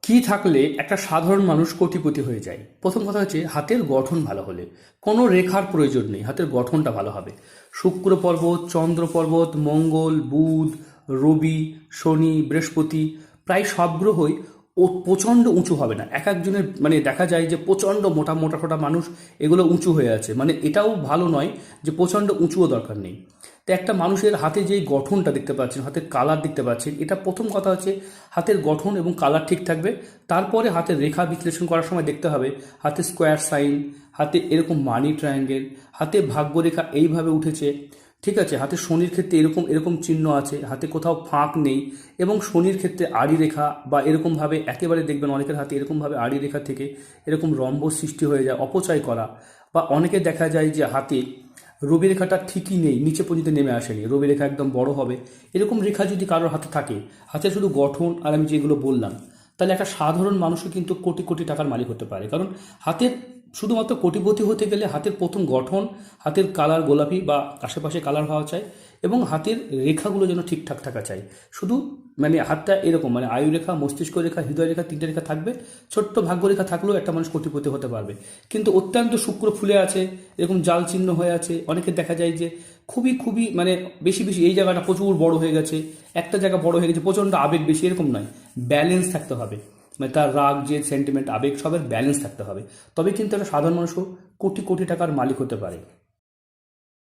কি থাকলে একটা সাধারণ মানুষ কোটিপতি হয়ে যায়? প্রথম কথা হচ্ছে হাতের গঠন ভালো হলে। কোনো রেখার প্রয়োজন নেই, হাতের গঠনটা ভালো হবে। শুক্র পর্বত, চন্দ্র পর্বত, মঙ্গল, বুধ, রবি, শনি, বৃহস্পতি, প্রায় সব গ্রহই ও প্রচণ্ড উঁচু হবে না। এক একজনের মানে দেখা যায় যে প্রচণ্ড মোটা মোটা ঠোটা মানুষ, এগুলো উঁচু হয়ে আছে, মানে এটাও ভালো নয় যে প্রচণ্ড উঁচুও দরকার নেই। তো একটা মানুষের হাতে যেই গঠনটা দেখতে পাচ্ছেন, হাতের কালার দেখতে পাচ্ছেন, এটা প্রথম কথা হচ্ছে হাতের গঠন এবং কালার ঠিক থাকবে। তারপরে হাতের রেখা বিশ্লেষণ করার সময় দেখতে হবে হাতে স্কোয়ার সাইন, হাতে এরকম মানি ট্রায়াঙ্গেল, হাতে ভাগ্যরেখা এইভাবে উঠেছে, ঠিক আছে, হাতে শনির ক্ষেত্রে এরকম এরকম চিহ্ন আছে, হাতে কোথাও ফাঁক নেই, এবং শনির ক্ষেত্রে আড়ি রেখা বা এরকমভাবে একেবারে দেখবেন অনেকের হাতে এরকমভাবে আড়ি রেখা থেকে এরকম রম্বস সৃষ্টি হয়ে যায়, অপচয় করা। বা অনেকে দেখা যায় যে হাতে রবি রেখাটা ঠিকই নেই, নিচে পর্যন্ত নেমে আসেনি, রবি রেখা একদম বড় হবে। এরকম রেখা যদি কারোর হাতে থাকে, হাতে শুধু গঠন আর আমি যেগুলো বললাম, তাহলে একটা সাধারণ মানুষও কিন্তু কোটি কোটি টাকার মালিক হতে পারে। কারণ হাতের শুধুমাত্র কোটিপতি হতে গেলে হাতের প্রথম গঠন, হাতের কালার গোলাপি বা আশেপাশে কালার হওয়া চাই, এবং হাতের রেখাগুলো যেন ঠিকঠাক থাকা চাই। শুধু মানে হাতটা এরকম মানে আয়ু রেখা, মস্তিষ্ক রেখা, হৃদয় রেখা, তিনটে রেখা থাকবে। ছোট্ট ভাগ্য রেখা থাকলেও একটা মানুষ কোটিপতি হতে পারবে। কিন্তু অত্যন্ত শুক্র ফুলে আছে, এরকম জাল চিহ্ন হয়ে আছে, অনেকে দেখা যায় যে খুবই খুবই মানে বেশি বেশি এই জায়গাটা প্রচুর বড় হয়ে গেছে, একটা জায়গা বড় হয়ে গেছে, প্রচণ্ড আবেগ বেশি, এরকম নয়। ব্যালেন্স থাকতে হবে, মানে তার রাগ, জেদ, সেন্টিমেন্ট, আবেগ সবের ব্যালেন্স থাকতে হবে। তবে কিন্তু একটা সাধারণ মানুষও কোটি কোটি টাকার মালিক হতে পারে।